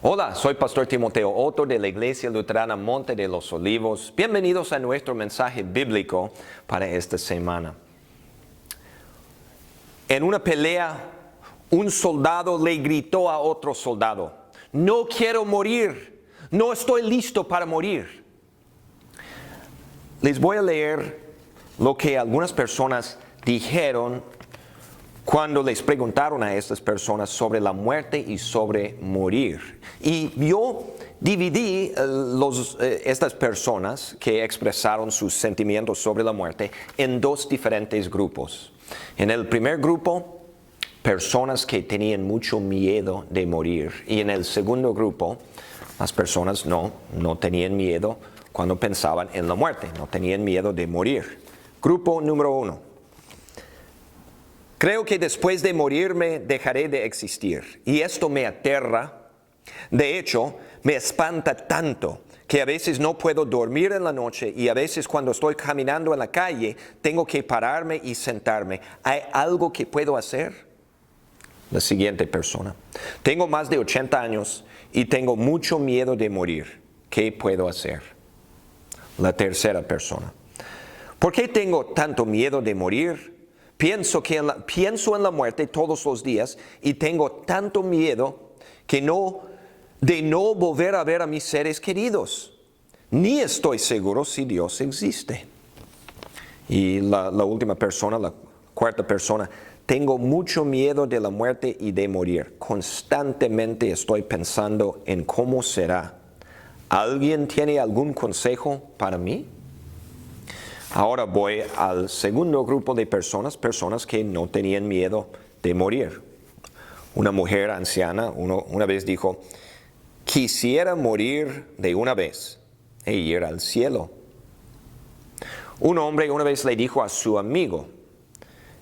Hola, soy Pastor Timoteo Otto de la Iglesia Luterana Monte de los Olivos. Bienvenidos a nuestro mensaje bíblico para esta semana. En una pelea, un soldado le gritó a otro soldado: "No quiero morir, no estoy listo para morir". Les voy a leer lo que algunas personas dijeron cuando les preguntaron a estas personas sobre la muerte y sobre morir. Y yo dividí estas personas que expresaron sus sentimientos sobre la muerte en dos diferentes grupos. En el primer grupo, personas que tenían mucho miedo de morir. Y en el segundo grupo, las personas no tenían miedo cuando pensaban en la muerte, no tenían miedo de morir. Grupo número 1. Creo que después de morirme dejaré de existir, y esto me aterra. De hecho, me espanta tanto que a veces no puedo dormir en la noche, y a veces cuando estoy caminando en la calle tengo que pararme y sentarme. ¿Hay algo que puedo hacer? La siguiente persona: tengo más de 80 años y tengo mucho miedo de morir. ¿Qué puedo hacer? La tercera persona: ¿por qué tengo tanto miedo de morir? Pienso en la muerte todos los días y tengo tanto miedo de no volver a ver a mis seres queridos. Ni estoy seguro si Dios existe. Y la última persona, la cuarta persona: tengo mucho miedo de la muerte y de morir. Constantemente estoy pensando en cómo será. ¿Alguien tiene algún consejo para mí? Ahora voy al segundo grupo de personas que no tenían miedo de morir. Una mujer anciana una vez dijo: quisiera morir de una vez e ir al cielo. Un hombre una vez le dijo a su amigo: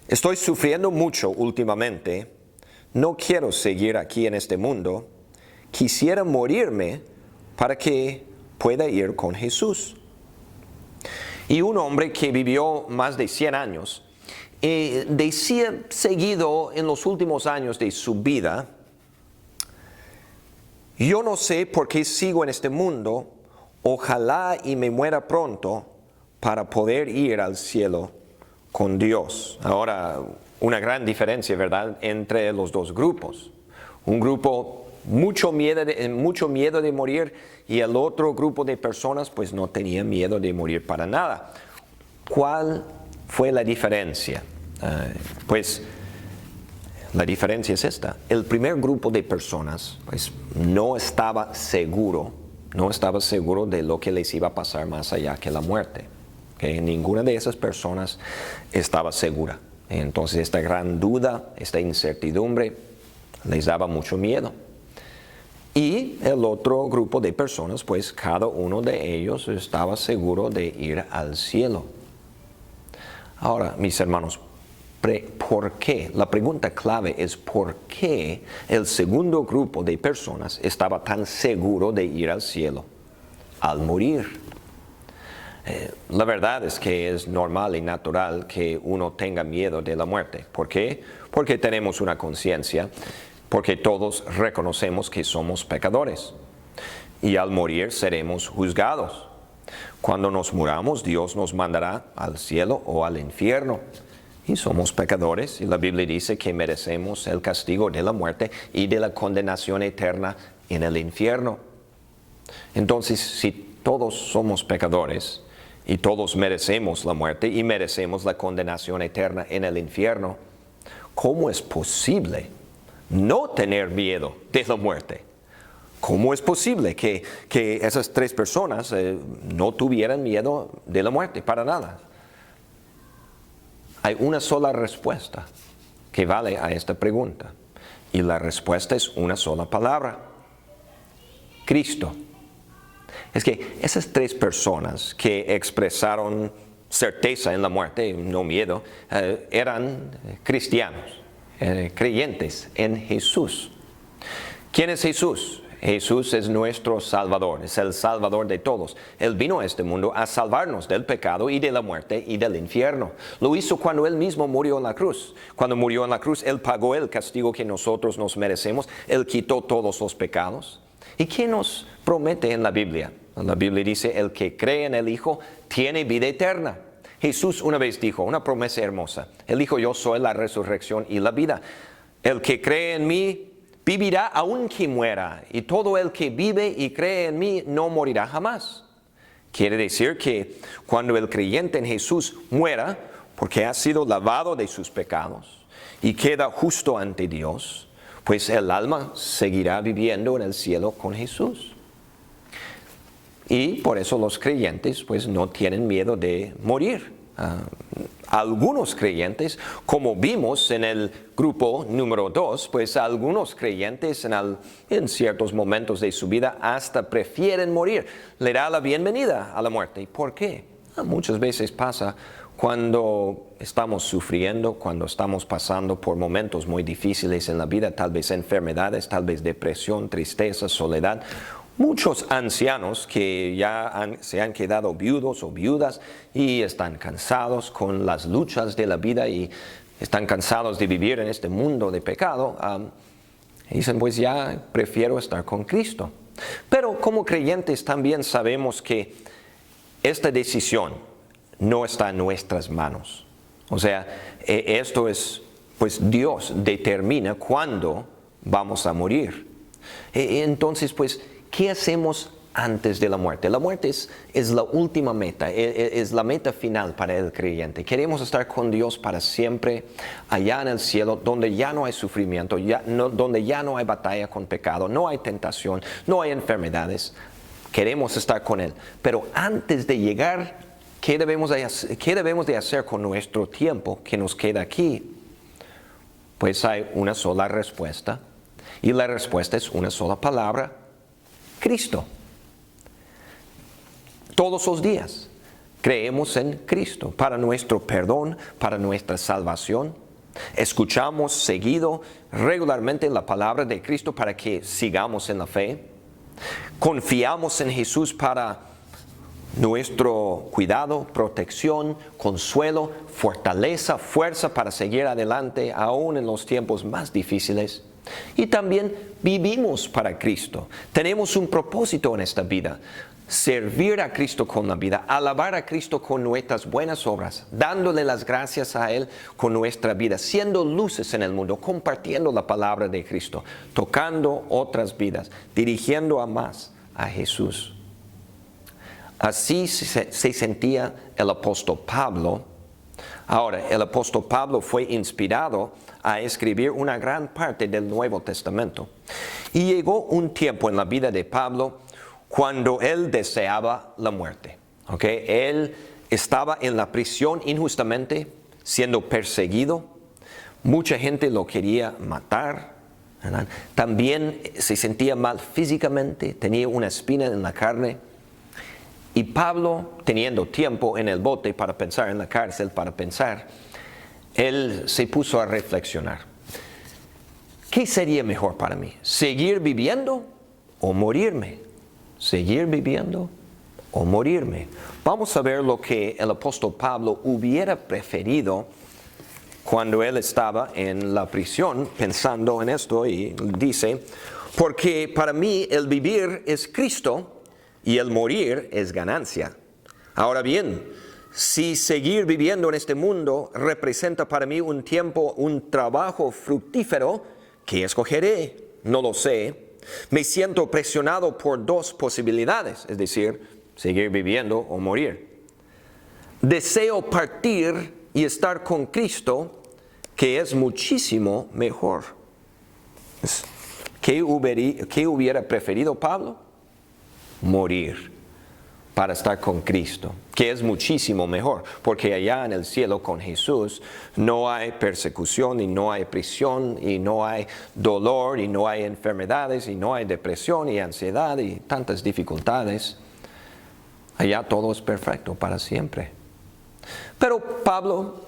estoy sufriendo mucho últimamente, no quiero seguir aquí en este mundo, quisiera morirme para que pueda ir con Jesús. Y un hombre que vivió más de 100 años decía seguido en los últimos años de su vida: yo no sé por qué sigo en este mundo, ojalá y me muera pronto para poder ir al cielo con Dios. Ahora, una gran diferencia, ¿verdad?, entre los dos grupos. Un grupo mucho miedo de morir, y el otro grupo de personas pues no tenía miedo de morir para nada. ¿Cuál fue la diferencia? Pues la diferencia es esta: el primer grupo de personas pues no estaba seguro de lo que les iba a pasar más allá que la muerte. Ninguna de esas personas estaba segura. Entonces esta gran duda, esta incertidumbre les daba mucho miedo. Y el otro grupo de personas, pues cada uno de ellos estaba seguro de ir al cielo. Ahora, mis hermanos, ¿por qué? La pregunta clave es: ¿por qué el segundo grupo de personas estaba tan seguro de ir al cielo al morir? La verdad es que es normal y natural que uno tenga miedo de la muerte. ¿Por qué? Porque tenemos una conciencia. Porque todos reconocemos que somos pecadores y al morir seremos juzgados. Cuando nos muramos, Dios nos mandará al cielo o al infierno. Y somos pecadores, y la Biblia dice que merecemos el castigo de la muerte y de la condenación eterna en el infierno. Entonces, si todos somos pecadores y todos merecemos la muerte y merecemos la condenación eterna en el infierno, ¿cómo es posible no tener miedo de la muerte? ¿Cómo es posible que esas tres personas no tuvieran miedo de la muerte para nada? Hay una sola respuesta que vale a esta pregunta, y la respuesta es una sola palabra: Cristo. Es que esas tres personas que expresaron certeza en la muerte, no miedo, eran cristianos. Creyentes en Jesús. ¿Quién es Jesús? Jesús es nuestro Salvador, es el Salvador de todos. Él vino a este mundo a salvarnos del pecado y de la muerte y del infierno. Lo hizo cuando Él mismo murió en la cruz. Cuando murió en la cruz, Él pagó el castigo que nosotros nos merecemos. Él quitó todos los pecados. ¿Y qué nos promete en la Biblia? La Biblia dice, el que cree en el Hijo tiene vida eterna. Jesús una vez dijo, una promesa hermosa. Él dijo, yo soy la resurrección y la vida. El que cree en mí vivirá aunque muera. Y todo el que vive y cree en mí no morirá jamás. Quiere decir que cuando el creyente en Jesús muera, porque ha sido lavado de sus pecados y queda justo ante Dios, pues el alma seguirá viviendo en el cielo con Jesús. Y por eso los creyentes pues no tienen miedo de morir. Algunos creyentes, como vimos en el grupo número 2, pues algunos creyentes en ciertos momentos de su vida hasta prefieren morir. Le da la bienvenida a la muerte. ¿Por qué? Muchas veces pasa cuando estamos sufriendo, cuando estamos pasando por momentos muy difíciles en la vida, tal vez enfermedades, tal vez depresión, tristeza, soledad. Muchos ancianos que ya se han quedado viudos o viudas y están cansados con las luchas de la vida y están cansados de vivir en este mundo de pecado, dicen pues ya prefiero estar con Cristo. Pero como creyentes también sabemos que esta decisión no está en nuestras manos. O sea, esto es, pues Dios determina cuándo vamos a morir. Entonces, pues, ¿qué hacemos antes de la muerte? La muerte es la última meta, es la meta final para el creyente. Queremos estar con Dios para siempre, allá en el cielo, donde ya no hay sufrimiento, donde ya no hay batalla con pecado, no hay tentación, no hay enfermedades. Queremos estar con Él. Pero antes de llegar, ¿qué debemos de hacer con nuestro tiempo que nos queda aquí? Pues hay una sola respuesta, y la respuesta es una sola palabra: Cristo. Todos los días creemos en Cristo para nuestro perdón, para nuestra salvación. Escuchamos seguido, regularmente la palabra de Cristo para que sigamos en la fe. Confiamos en Jesús para nuestro cuidado, protección, consuelo, fortaleza, fuerza para seguir adelante aún en los tiempos más difíciles. Y también vivimos para Cristo. Tenemos un propósito en esta vida: servir a Cristo con la vida, alabar a Cristo con nuestras buenas obras, dándole las gracias a Él con nuestra vida, siendo luces en el mundo, compartiendo la palabra de Cristo, tocando otras vidas, dirigiendo a más a Jesús. Así se sentía el apóstol Pablo. Ahora, el apóstol Pablo fue inspirado a escribir una gran parte del Nuevo Testamento. Y llegó un tiempo en la vida de Pablo cuando él deseaba la muerte. Él estaba en la prisión injustamente, siendo perseguido. Mucha gente lo quería matar, ¿verdad? También se sentía mal físicamente, tenía una espina en la carne. Y Pablo, teniendo tiempo en el bote para pensar, en la cárcel para pensar, él se puso a reflexionar. ¿Qué sería mejor para mí? ¿Seguir viviendo o morirme? ¿Seguir viviendo o morirme? Vamos a ver lo que el apóstol Pablo hubiera preferido cuando él estaba en la prisión pensando en esto, y dice: porque para mí el vivir es Cristo y el morir es ganancia. Ahora bien, si seguir viviendo en este mundo representa para mí un tiempo, un trabajo fructífero, ¿qué escogeré? No lo sé. Me siento presionado por dos posibilidades, es decir, seguir viviendo o morir. Deseo partir y estar con Cristo, que es muchísimo mejor. ¿Qué hubiera preferido Pablo? Morir para estar con Cristo, que es muchísimo mejor, porque allá en el cielo con Jesús no hay persecución y no hay prisión y no hay dolor y no hay enfermedades y no hay depresión y ansiedad y tantas dificultades. Allá todo es perfecto para siempre. Pero Pablo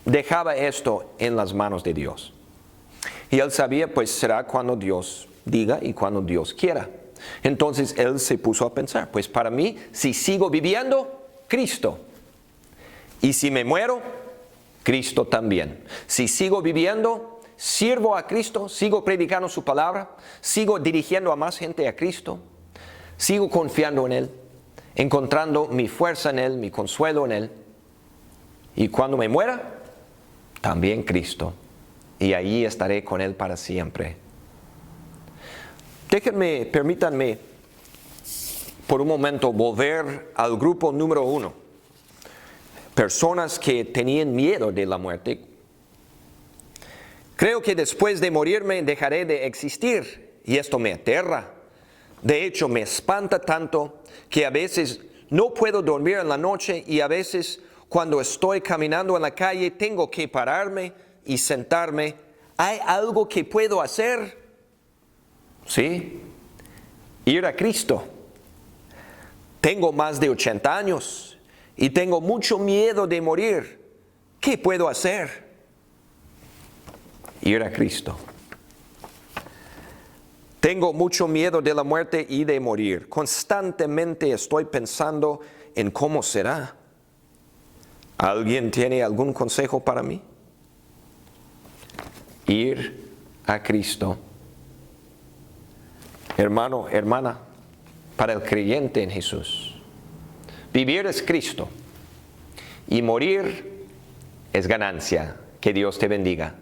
dejaba esto en las manos de Dios, y él sabía pues será cuando Dios diga y cuando Dios quiera. Entonces él se puso a pensar, pues para mí, si sigo viviendo, Cristo. Y si me muero, Cristo también. Si sigo viviendo, sirvo a Cristo, sigo predicando su palabra, sigo dirigiendo a más gente a Cristo, sigo confiando en Él, encontrando mi fuerza en Él, mi consuelo en Él. Y cuando me muera, también Cristo. Y ahí estaré con Él para siempre. Permítanme por un momento volver al grupo número 1. Personas que tenían miedo de la muerte. Creo que después de morirme dejaré de existir y esto me aterra. De hecho, me espanta tanto que a veces no puedo dormir en la noche y a veces cuando estoy caminando en la calle tengo que pararme y sentarme. ¿Hay algo que puedo hacer? Sí, ir a Cristo. Tengo más de 80 años y tengo mucho miedo de morir. ¿Qué puedo hacer? Ir a Cristo. Tengo mucho miedo de la muerte y de morir. Constantemente estoy pensando en cómo será. ¿Alguien tiene algún consejo para mí? Ir a Cristo. Hermano, hermana, para el creyente en Jesús, vivir es Cristo y morir es ganancia. Que Dios te bendiga.